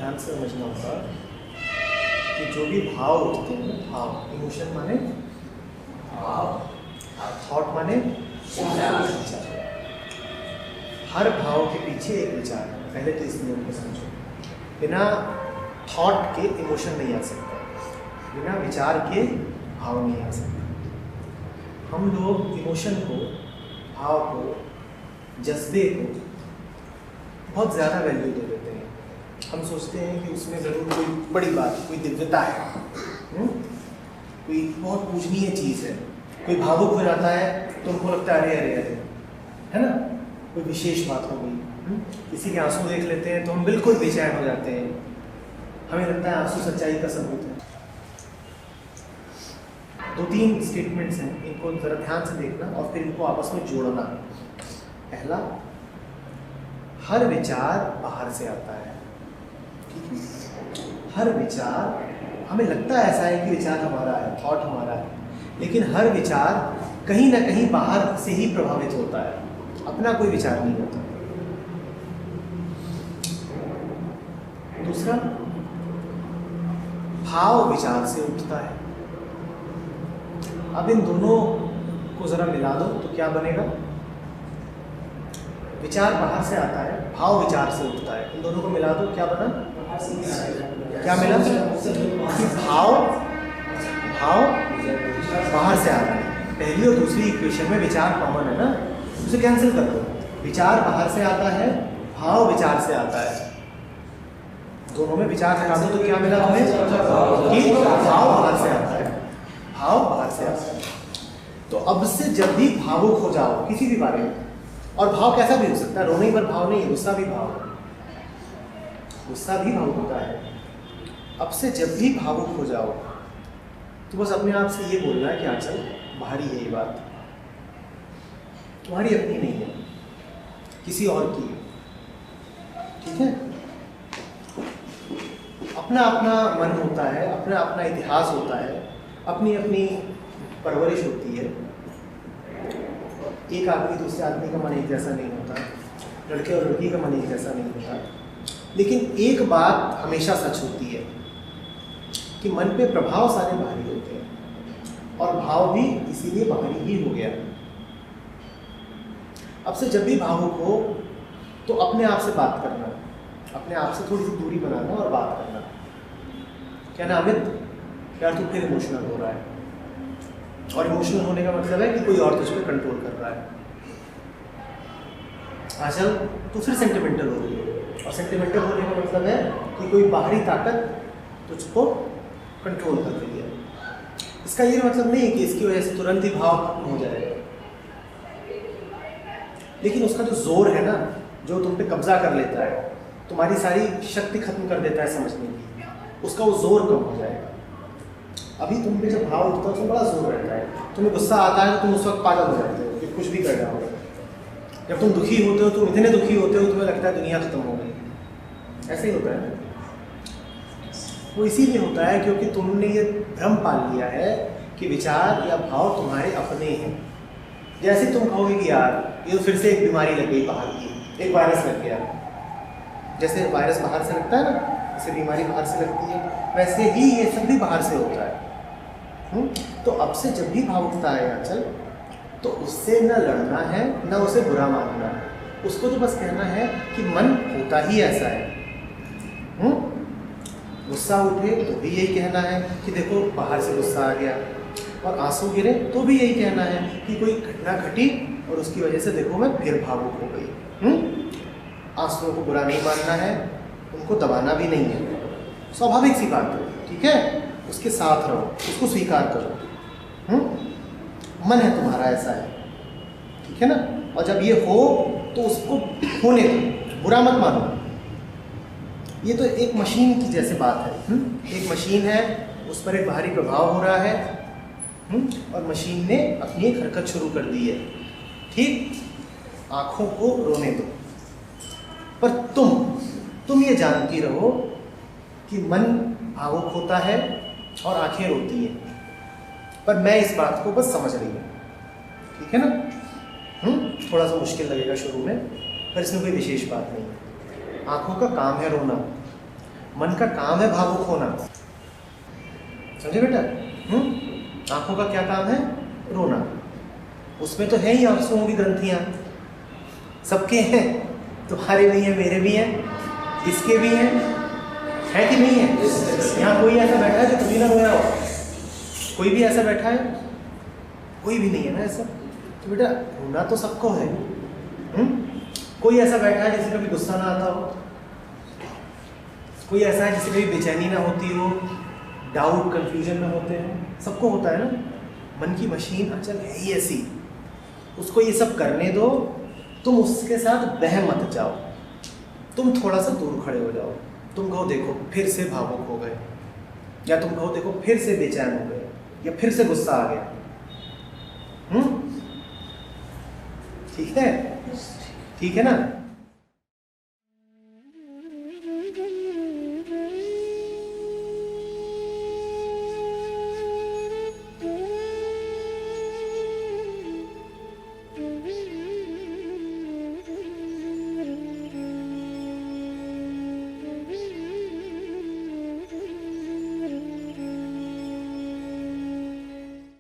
ध्यान से समझना होगा कि जो भी भाव उठते हैं, भाव, इमोशन माने भाव, थॉट माने विचार। हर भाव के पीछे एक विचार है। पहले तो इस नियम को समझो। बिना थॉट के इमोशन नहीं आ सकता, बिना विचार के भाव नहीं आ सकता। हम लोग इमोशन को, भाव को, जज्बे को बहुत ज़्यादा वैल्यू दे देते हैं। हम सोचते हैं कि उसमें ज़रूर कोई बड़ी बात, कोई दिव्यता है, कोई बहुत पूजनीय चीज़ है। कोई भावुक हो जाता है तो उनको लगता है अरे अरे अरे, है ना, कोई विशेष बात हो गई। किसी के आंसू देख लेते हैं तो हम बिल्कुल बेचैन हो जाते हैं, हमें लगता है आंसू सच्चाई का सबूत है। 2-3 स्टेटमेंट्स हैं, इनको ज़रा ध्यान से देखना और फिर इनको आपस में जोड़ना। पहला, हर विचार बाहर से आता है। ठीक है, हर विचार, हमें लगता है ऐसा है कि विचार हमारा है, थॉट हमारा है, लेकिन हर विचार कहीं ना कहीं बाहर से ही प्रभावित होता है, अपना कोई विचार नहीं होता। दूसरा, भाव विचार से उठता है। अब इन दोनों को जरा मिला दो तो क्या बनेगा? विचार बाहर से आता है, भाव विचार से उठता है। इन दोनों को मिला दो, क्या बना? क्या मिला? कि भाव बाहर से आ रहा है। पहली और दूसरी इक्वेशन में विचार कॉमन है ना, उसे कैंसिल कर दो। विचार बाहर से आता है, भाव विचार से आता है। दोनों में विचार हटा दो तो क्या मिला तुम्हें? कि भाव बाहर से आता है, भाव बाहर से आता है। तो अब से जब भी भावुक हो जाओ किसी भी बारे में, और भाव कैसा भी हो सकता है, रोने पर भाव नहीं, गुस्सा भी भाव है, गुस्सा भी भावुक होता है। अब से जब भी भावुक हो जाओ तो बस अपने आप से ये बोलना है कि आंचल बाहरी है, ये बात तुम्हारी अपनी नहीं है, किसी और की है। ठीक है, अपना अपना मन होता है, अपना अपना इतिहास होता है, अपनी अपनी परवरिश होती है। एक आदमी दूसरे आदमी का मन एक जैसा नहीं होता, लड़के और लड़की का मन एक जैसा नहीं होता। लेकिन एक बात हमेशा सच होती है कि मन पे प्रभाव सारे बाहरी होते हैं, और भाव भी इसीलिए बाहरी ही हो गया। अब से जब भी भावुक हो तो अपने आप से बात करना, अपने आप से थोड़ी सी दूरी बनाना और बात करना। क्या ना अमित, यार तू फिर इमोशनल हो रहा है, और इमोशनल होने का मतलब है कि कोई और तुझ पे कंट्रोल कर रहा है। आजकल तू फिर सेंटिमेंटल हो रही है, और सेंटिमेंटल होने का मतलब है कि कोई बाहरी ताकत तुझको कंट्रोल कर रही है। इसका ये मतलब नहीं कि इसकी वजह से तुरंत ही भाव खत्म हो जाएगा, लेकिन उसका जो जोर है ना, जो तुम पे कब्जा कर लेता है, तुम्हारी सारी शक्ति खत्म कर देता है समझने की, उसका वो जोर कम हो जाएगा। अभी तुम पे जब भाव उठता है उसमें बड़ा जोर रहता है। तुम्हें गुस्सा आता है तो तुम उस वक्त पागल हो जाते हो कि कुछ भी कर जाओगे। जब तुम दुखी होते हो, तुम इतने दुखी होते हो तुम्हें लगता है दुनिया खत्म हो गई। ऐसे ही होता है। वो इसीलिए होता है क्योंकि तुमने ये भ्रम पाल लिया है कि विचार या भाव तुम्हारे अपने हैं। जैसे तुम कहोगे कि यार ये तो फिर से एक बीमारी लग गई बाहर की, एक वायरस लग गया। जैसे वायरस बाहर से लगता है ना, जैसे बीमारी बाहर से लगती है, वैसे ही ये सब भी बाहर से होता है। तो अब से जब भी भाव उठता है आंचल, तो उससे न लड़ना है न उसे बुरा मानना है। उसको तो बस कहना है कि मन होता ही ऐसा है। गुस्सा उठे तो भी यही कहना है कि देखो बाहर से गुस्सा आ गया, और आंसू गिरे तो भी यही कहना है कि कोई घटना घटी और उसकी वजह से देखो मैं फिर भावुक हो गई। आंसुओं को बुरा नहीं मानना है, उनको दबाना भी नहीं है, स्वाभाविक सी बात है। ठीक है, उसके साथ रहो, उसको स्वीकार करो। मन है तुम्हारा ऐसा है, ठीक है ना। और जब ये हो तो उसको होने दो, बुरा मत मानो। ये तो एक मशीन की जैसे बात है। एक मशीन है, उस पर एक बाहरी प्रभाव हो रहा है, और मशीन ने अपनी एक हरकत शुरू कर दी है। ठीक, आँखों को रोने दो, पर तुम ये जानती रहो कि मन भावुक होता है और आंखें रोती हैं, पर मैं इस बात को बस समझ रही हूँ। ठीक है ना। थोड़ा सा मुश्किल लगेगा शुरू में, पर इसमें कोई विशेष बात नहीं है। आँखों का काम है रोना, मन का काम है भावुक होना, समझे बेटा? आंखों का क्या काम है? रोना। उसमें तो है ही आंसुओं की ग्रंथियां, सबके हैं, तुम्हारे भी हैं, मेरे भी हैं, इसके भी हैं, है कि नहीं है? यहाँ कोई ऐसा बैठा है जो कभी ना रोया हो? कोई भी ऐसा बैठा है? कोई भी नहीं है ना ऐसा। तो बेटा रोना तो सबको है। कोई ऐसा बैठा है जिसे कभी गुस्सा ना आता हो? कोई ऐसा है जिसे कभी बेचैनी ना होती हो, डाउट कंफ्यूजन में होते हैं? सबको होता है ना। मन की मशीन अचल है ही ऐसी, उसको ये सब करने दो, तुम उसके साथ बह मत जाओ, तुम थोड़ा सा दूर खड़े हो जाओ। तुम कहो देखो फिर से भावुक हो गए, या तुम कहो देखो फिर से बेचैन हो गए, या फिर से गुस्सा आ गया। ठीक है? ठीक है ना?